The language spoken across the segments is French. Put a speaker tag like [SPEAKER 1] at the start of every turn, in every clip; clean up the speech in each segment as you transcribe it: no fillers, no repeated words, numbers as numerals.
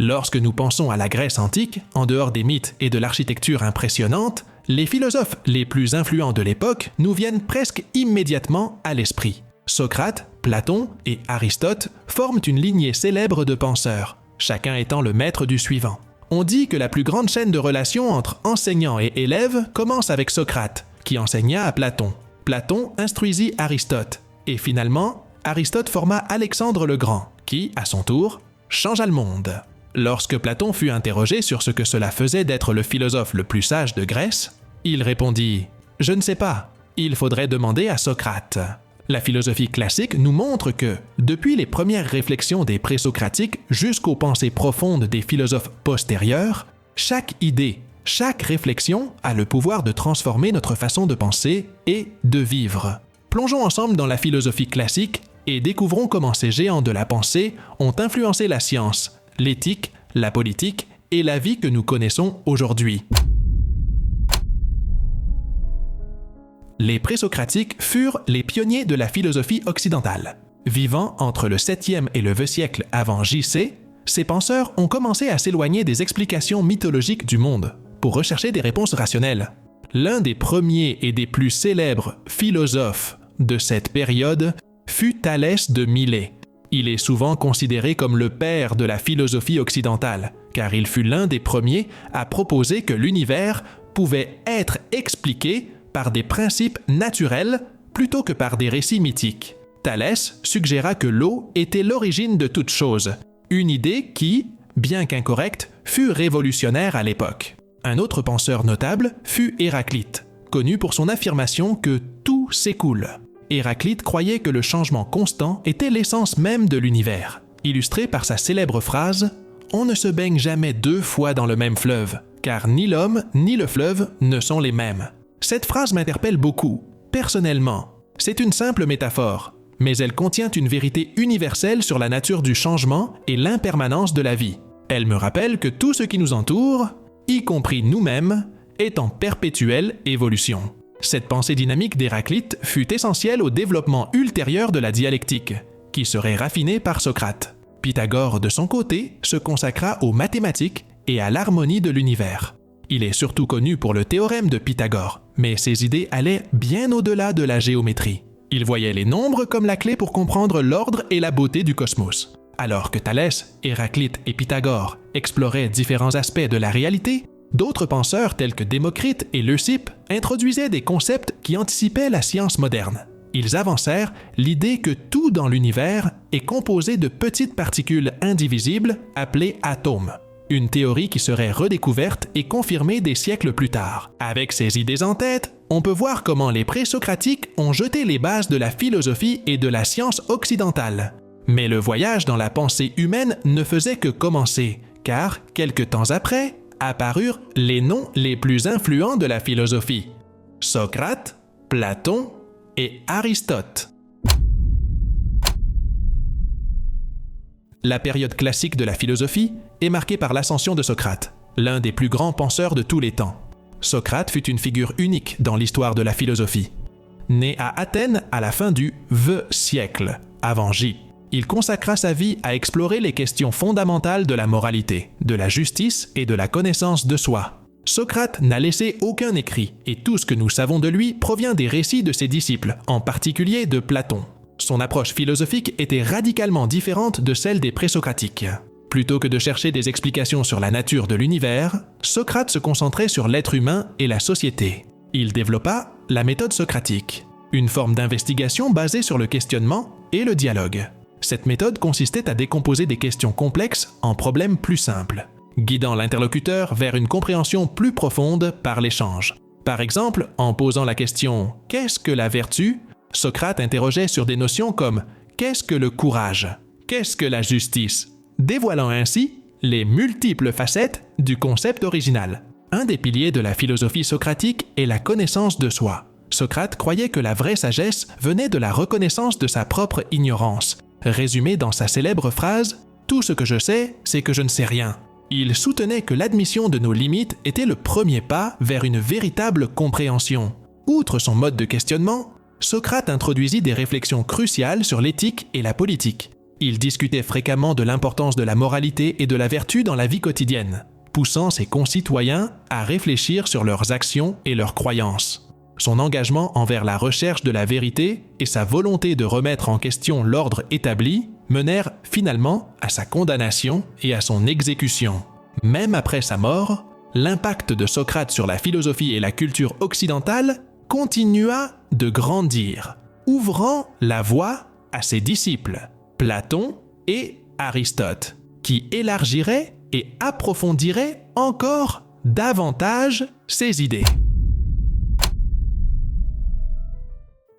[SPEAKER 1] Lorsque nous pensons à la Grèce antique, en dehors des mythes et de l'architecture impressionnante, les philosophes les plus influents de l'époque nous viennent presque immédiatement à l'esprit. Socrate, Platon et Aristote forment une lignée célèbre de penseurs, chacun étant le maître du suivant. On dit que la plus grande chaîne de relations entre enseignants et élèves commence avec Socrate, qui enseigna à Platon. Platon instruisit Aristote, et finalement, Aristote forma Alexandre le Grand, qui, à son tour, changea le monde. Lorsque Platon fut interrogé sur ce que cela faisait d'être le philosophe le plus sage de Grèce, il répondit « Je ne sais pas, il faudrait demander à Socrate ». La philosophie classique nous montre que, depuis les premières réflexions des présocratiques jusqu'aux pensées profondes des philosophes postérieurs, chaque idée, chaque réflexion a le pouvoir de transformer notre façon de penser et de vivre. Plongeons ensemble dans la philosophie classique et découvrons comment ces géants de la pensée ont influencé la science, l'éthique, la politique et la vie que nous connaissons aujourd'hui. Les présocratiques furent les pionniers de la philosophie occidentale. Vivant entre le 7e et le 20e siècle avant J.C., ces penseurs ont commencé à s'éloigner des explications mythologiques du monde pour rechercher des réponses rationnelles. L'un des premiers et des plus célèbres philosophes de cette période fut Thalès de Milet. Il est souvent considéré comme le père de la philosophie occidentale, car il fut l'un des premiers à proposer que l'univers pouvait être expliqué par des principes naturels plutôt que par des récits mythiques. Thalès suggéra que l'eau était l'origine de toute chose, une idée qui, bien qu'incorrecte, fut révolutionnaire à l'époque. Un autre penseur notable fut Héraclite, connu pour son affirmation que tout s'écoule. Héraclite croyait que le changement constant était l'essence même de l'univers, illustré par sa célèbre phrase « On ne se baigne jamais deux fois dans le même fleuve, car ni l'homme ni le fleuve ne sont les mêmes ». Cette phrase m'interpelle beaucoup. Personnellement, c'est une simple métaphore, mais elle contient une vérité universelle sur la nature du changement et l'impermanence de la vie. Elle me rappelle que tout ce qui nous entoure, y compris nous-mêmes, est en perpétuelle évolution. Cette pensée dynamique d'Héraclite fut essentielle au développement ultérieur de la dialectique, qui serait raffinée par Socrate. Pythagore, de son côté, se consacra aux mathématiques et à l'harmonie de l'univers. Il est surtout connu pour le théorème de Pythagore, mais ses idées allaient bien au-delà de la géométrie. Il voyait les nombres comme la clé pour comprendre l'ordre et la beauté du cosmos. Alors que Thalès, Héraclite et Pythagore exploraient différents aspects de la réalité, d'autres penseurs tels que Démocrite et Leucippe introduisaient des concepts qui anticipaient la science moderne. Ils avancèrent l'idée que tout dans l'univers est composé de petites particules indivisibles appelées atomes. Une théorie qui serait redécouverte et confirmée des siècles plus tard. Avec ces idées en tête, on peut voir comment les présocratiques ont jeté les bases de la philosophie et de la science occidentale. Mais le voyage dans la pensée humaine ne faisait que commencer, car, quelque temps après, apparurent les noms les plus influents de la philosophie: Socrate, Platon et Aristote. La période classique de la philosophie est marquée par l'ascension de Socrate, l'un des plus grands penseurs de tous les temps. Socrate fut une figure unique dans l'histoire de la philosophie. Né à Athènes à la fin du VE siècle, avant J, il consacra sa vie à explorer les questions fondamentales de la moralité, de la justice et de la connaissance de soi. Socrate n'a laissé aucun écrit, et tout ce que nous savons de lui provient des récits de ses disciples, en particulier de Platon. Son approche philosophique était radicalement différente de celle des présocratiques. Plutôt que de chercher des explications sur la nature de l'univers, Socrate se concentrait sur l'être humain et la société. Il développa la méthode socratique, une forme d'investigation basée sur le questionnement et le dialogue. Cette méthode consistait à décomposer des questions complexes en problèmes plus simples, guidant l'interlocuteur vers une compréhension plus profonde par l'échange. Par exemple, en posant la question « Qu'est-ce que la vertu ?», Socrate interrogeait sur des notions comme « Qu'est-ce que le courage ? Qu'est-ce que la justice ?» dévoilant ainsi les multiples facettes du concept original. Un des piliers de la philosophie socratique est la connaissance de soi. Socrate croyait que la vraie sagesse venait de la reconnaissance de sa propre ignorance, résumée dans sa célèbre phrase « Tout ce que je sais, c'est que je ne sais rien ». Il soutenait que l'admission de nos limites était le premier pas vers une véritable compréhension. Outre son mode de questionnement, Socrate introduisit des réflexions cruciales sur l'éthique et la politique. Il discutait fréquemment de l'importance de la moralité et de la vertu dans la vie quotidienne, poussant ses concitoyens à réfléchir sur leurs actions et leurs croyances. Son engagement envers la recherche de la vérité et sa volonté de remettre en question l'ordre établi menèrent finalement à sa condamnation et à son exécution. Même après sa mort, l'impact de Socrate sur la philosophie et la culture occidentale continua de grandir, ouvrant la voie à ses disciples, Platon et Aristote, qui élargiraient et approfondiraient encore davantage ses idées.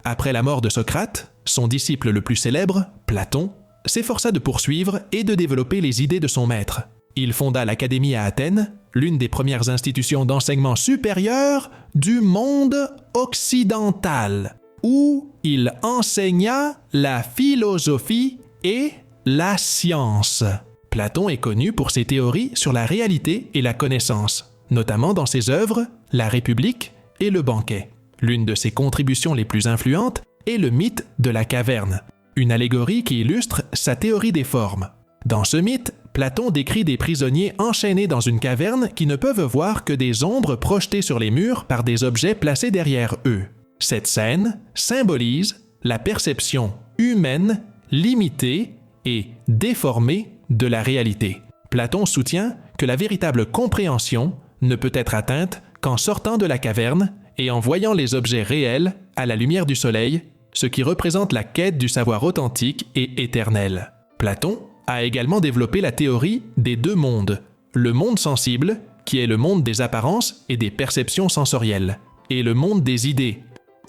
[SPEAKER 1] Après la mort de Socrate, son disciple le plus célèbre, Platon, s'efforça de poursuivre et de développer les idées de son maître. Il fonda l'Académie à Athènes, l'une des premières institutions d'enseignement supérieur du monde occidental, où il enseigna la philosophie et la science. Platon est connu pour ses théories sur la réalité et la connaissance, notamment dans ses œuvres La République et Le Banquet. L'une de ses contributions les plus influentes est le mythe de la caverne, une allégorie qui illustre sa théorie des formes. Dans ce mythe, Platon décrit des prisonniers enchaînés dans une caverne qui ne peuvent voir que des ombres projetées sur les murs par des objets placés derrière eux. Cette scène symbolise la perception humaine limitée et déformée de la réalité. Platon soutient que la véritable compréhension ne peut être atteinte qu'en sortant de la caverne et en voyant les objets réels à la lumière du soleil, ce qui représente la quête du savoir authentique et éternel. Platon a également développé la théorie des deux mondes, le monde sensible, qui est le monde des apparences et des perceptions sensorielles, et le monde des idées,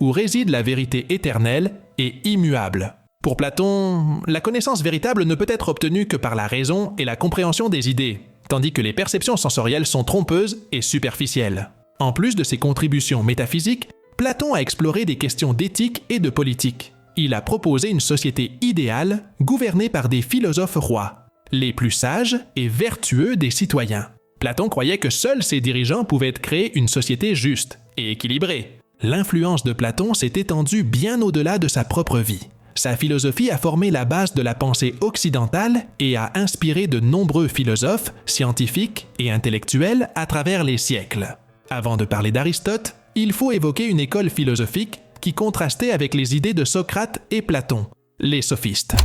[SPEAKER 1] où réside la vérité éternelle et immuable. Pour Platon, la connaissance véritable ne peut être obtenue que par la raison et la compréhension des idées, tandis que les perceptions sensorielles sont trompeuses et superficielles. En plus de ses contributions métaphysiques, Platon a exploré des questions d'éthique et de politique. Il a proposé une société idéale gouvernée par des philosophes rois, les plus sages et vertueux des citoyens. Platon croyait que seuls ses dirigeants pouvaient créer une société juste et équilibrée. L'influence de Platon s'est étendue bien au-delà de sa propre vie. Sa philosophie a formé la base de la pensée occidentale et a inspiré de nombreux philosophes, scientifiques et intellectuels à travers les siècles. Avant de parler d'Aristote, il faut évoquer une école philosophique qui contrastait avec les idées de Socrate et Platon, les sophistes.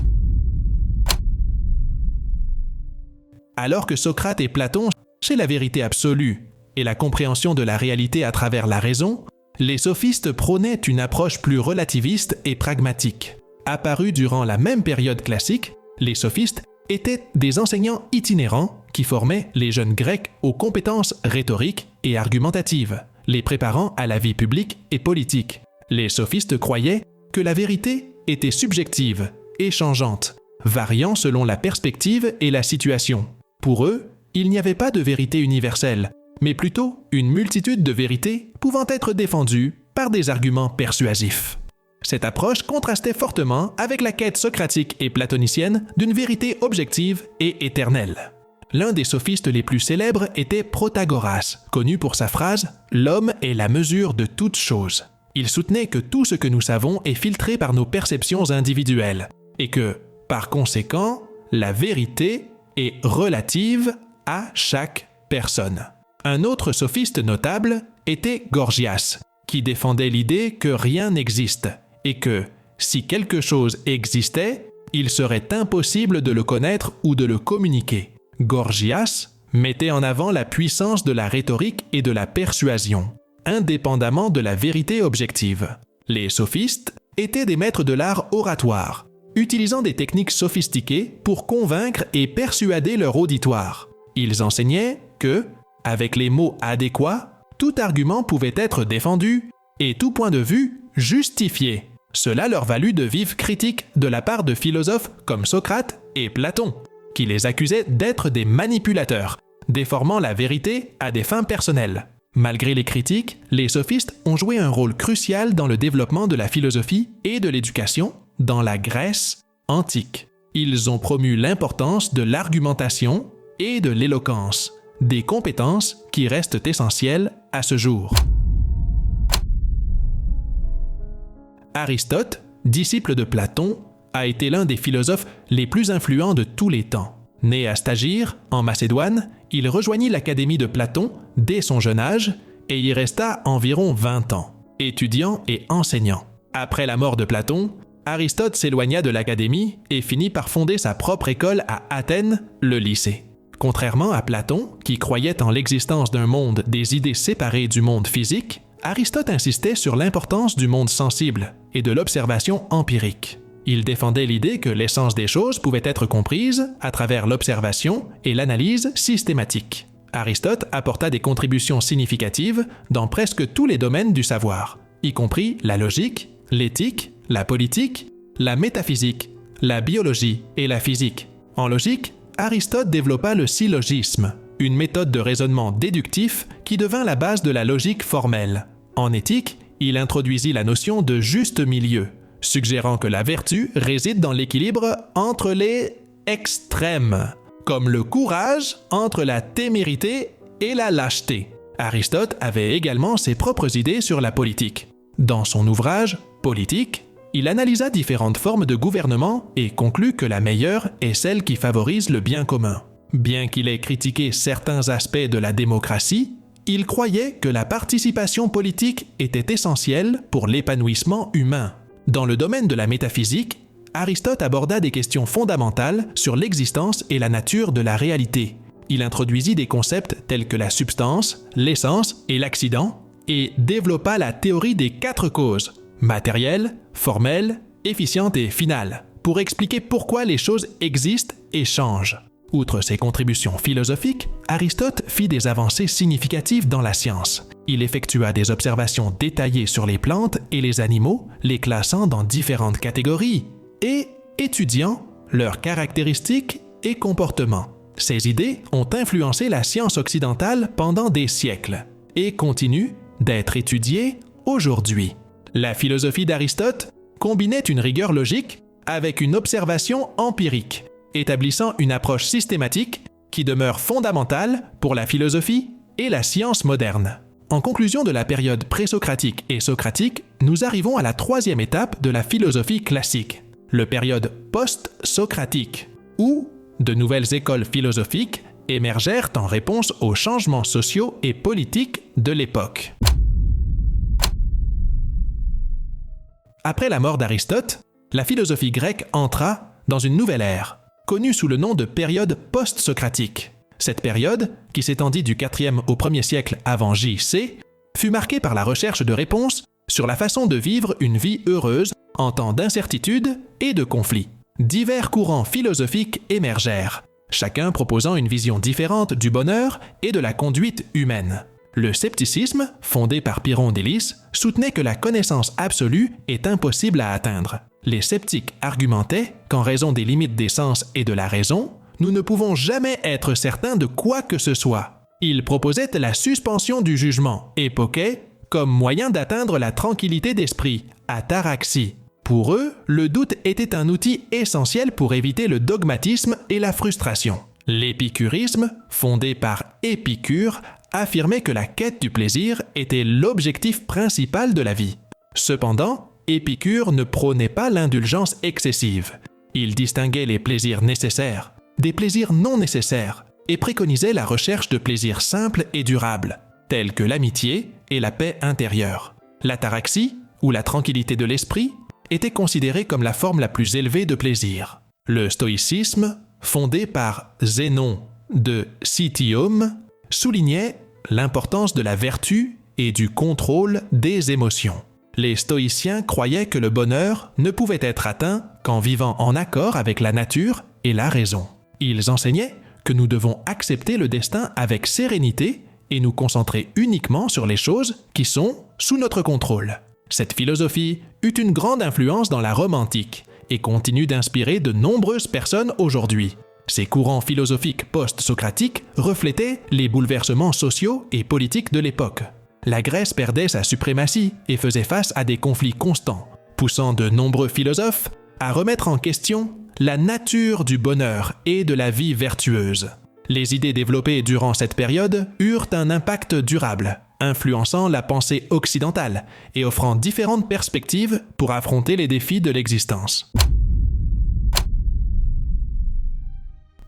[SPEAKER 1] Alors que Socrate et Platon cherchaient la vérité absolue et la compréhension de la réalité à travers la raison, les sophistes prônaient une approche plus relativiste et pragmatique. Apparus durant la même période classique, les sophistes étaient des enseignants itinérants qui formaient les jeunes Grecs aux compétences rhétoriques et argumentatives, les préparant à la vie publique et politique. Les sophistes croyaient que la vérité était subjective et changeante, variant selon la perspective et la situation. Pour eux, il n'y avait pas de vérité universelle, mais plutôt une multitude de vérités pouvant être défendues par des arguments persuasifs. Cette approche contrastait fortement avec la quête socratique et platonicienne d'une vérité objective et éternelle. L'un des sophistes les plus célèbres était Protagoras, connu pour sa phrase « L'homme est la mesure de toute chose ». Il soutenait que tout ce que nous savons est filtré par nos perceptions individuelles et que, par conséquent, la vérité est relative à chaque personne. Un autre sophiste notable était Gorgias, qui défendait l'idée que rien n'existe et que, si quelque chose existait, il serait impossible de le connaître ou de le communiquer. Gorgias mettait en avant la puissance de la rhétorique et de la persuasion, indépendamment de la vérité objective. Les sophistes étaient des maîtres de l'art oratoire, utilisant des techniques sophistiquées pour convaincre et persuader leur auditoire. Ils enseignaient que, avec les mots adéquats, tout argument pouvait être défendu et tout point de vue justifié. Cela leur valut de vives critiques de la part de philosophes comme Socrate et Platon, qui les accusaient d'être des manipulateurs, déformant la vérité à des fins personnelles. Malgré les critiques, les sophistes ont joué un rôle crucial dans le développement de la philosophie et de l'éducation dans la Grèce antique. Ils ont promu l'importance de l'argumentation et de l'éloquence, des compétences qui restent essentielles à ce jour. Aristote, disciple de Platon, a été l'un des philosophes les plus influents de tous les temps. Né à Stagir, en Macédoine, il rejoignit l'Académie de Platon dès son jeune âge et y resta environ 20 ans, étudiant et enseignant. Après la mort de Platon, Aristote s'éloigna de l'Académie et finit par fonder sa propre école à Athènes, le lycée. Contrairement à Platon, qui croyait en l'existence d'un monde des idées séparées du monde physique, Aristote insistait sur l'importance du monde sensible et de l'observation empirique. Il défendait l'idée que l'essence des choses pouvait être comprise à travers l'observation et l'analyse systématique. Aristote apporta des contributions significatives dans presque tous les domaines du savoir, y compris la logique, l'éthique, la politique, la métaphysique, la biologie et la physique. En logique, Aristote développa le syllogisme, une méthode de raisonnement déductif qui devint la base de la logique formelle. En éthique, il introduisit la notion de juste milieu, suggérant que la vertu réside dans l'équilibre entre les extrêmes, comme le courage entre la témérité et la lâcheté. Aristote avait également ses propres idées sur la politique. Dans son ouvrage « Politique », il analysa différentes formes de gouvernement et conclut que la meilleure est celle qui favorise le bien commun. Bien qu'il ait critiqué certains aspects de la démocratie, il croyait que la participation politique était essentielle pour l'épanouissement humain. Dans le domaine de la métaphysique, Aristote aborda des questions fondamentales sur l'existence et la nature de la réalité. Il introduisit des concepts tels que la substance, l'essence et l'accident, et développa la théorie des 4 causes, matérielle, formelle, efficiente et finale, pour expliquer pourquoi les choses existent et changent. Outre ses contributions philosophiques, Aristote fit des avancées significatives dans la science. Il effectua des observations détaillées sur les plantes et les animaux, les classant dans différentes catégories, et étudiant leurs caractéristiques et comportements. Ces idées ont influencé la science occidentale pendant des siècles, et continuent d'être étudiées aujourd'hui. La philosophie d'Aristote combinait une rigueur logique avec une observation empirique, établissant une approche systématique qui demeure fondamentale pour la philosophie et la science moderne. En conclusion de la période présocratique et socratique, nous arrivons à la 3e étape de la philosophie classique, la période post-socratique, où de nouvelles écoles philosophiques émergèrent en réponse aux changements sociaux et politiques de l'époque. Après la mort d'Aristote, la philosophie grecque entra dans une nouvelle ère, connue sous le nom de période post-socratique. Cette période, qui s'étendit du 4e au 1er siècle avant J.C., fut marquée par la recherche de réponses sur la façon de vivre une vie heureuse en temps d'incertitude et de conflit. Divers courants philosophiques émergèrent, chacun proposant une vision différente du bonheur et de la conduite humaine. Le scepticisme, fondé par Pyrrhon d'Élis, soutenait que la connaissance absolue est impossible à atteindre. Les sceptiques argumentaient qu'en raison des limites des sens et de la raison, nous ne pouvons jamais être certains de quoi que ce soit. Ils proposaient la suspension du jugement, époquaient comme moyen d'atteindre la tranquillité d'esprit, ataraxie. Pour eux, le doute était un outil essentiel pour éviter le dogmatisme et la frustration. L'épicurisme, fondé par Épicure, affirmait que la quête du plaisir était l'objectif principal de la vie. Cependant, Épicure ne prônait pas l'indulgence excessive. Il distinguait les plaisirs nécessaires des plaisirs non nécessaires et préconisait la recherche de plaisirs simples et durables, tels que l'amitié et la paix intérieure. L'ataraxie, ou la tranquillité de l'esprit, était considérée comme la forme la plus élevée de plaisir. Le stoïcisme, fondé par Zénon de Citium, soulignait l'importance de la vertu et du contrôle des émotions. Les stoïciens croyaient que le bonheur ne pouvait être atteint qu'en vivant en accord avec la nature et la raison. Ils enseignaient que nous devons accepter le destin avec sérénité et nous concentrer uniquement sur les choses qui sont sous notre contrôle. Cette philosophie eut une grande influence dans la Rome antique et continue d'inspirer de nombreuses personnes aujourd'hui. Ces courants philosophiques post-socratiques reflétaient les bouleversements sociaux et politiques de l'époque. La Grèce perdait sa suprématie et faisait face à des conflits constants, poussant de nombreux philosophes à remettre en question la nature du bonheur et de la vie vertueuse. Les idées développées durant cette période eurent un impact durable, influençant la pensée occidentale et offrant différentes perspectives pour affronter les défis de l'existence.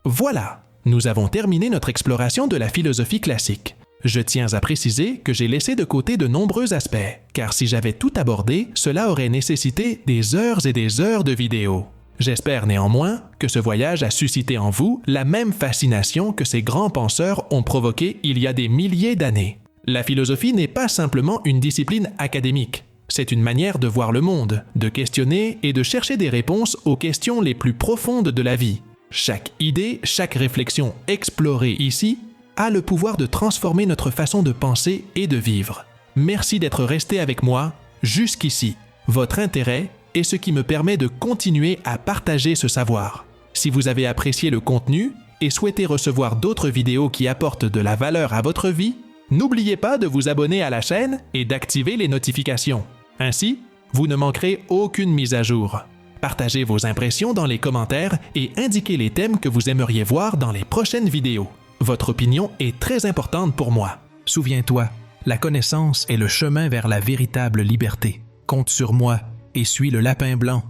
[SPEAKER 1] Voilà, nous avons terminé notre exploration de la philosophie classique. Je tiens à préciser que j'ai laissé de côté de nombreux aspects, car si j'avais tout abordé, cela aurait nécessité des heures et des heures de vidéos. J'espère néanmoins que ce voyage a suscité en vous la même fascination que ces grands penseurs ont provoqué il y a des milliers d'années. La philosophie n'est pas simplement une discipline académique. C'est une manière de voir le monde, de questionner et de chercher des réponses aux questions les plus profondes de la vie. Chaque idée, chaque réflexion explorée ici a le pouvoir de transformer notre façon de penser et de vivre. Merci d'être resté avec moi jusqu'ici. Votre intérêt est ce qui me permet de continuer à partager ce savoir. Si vous avez apprécié le contenu et souhaitez recevoir d'autres vidéos qui apportent de la valeur à votre vie, n'oubliez pas de vous abonner à la chaîne et d'activer les notifications. Ainsi, vous ne manquerez aucune mise à jour. Partagez vos impressions dans les commentaires et indiquez les thèmes que vous aimeriez voir dans les prochaines vidéos. Votre opinion est très importante pour moi. Souviens-toi, la connaissance est le chemin vers la véritable liberté. Compte sur moi et suis le lapin blanc.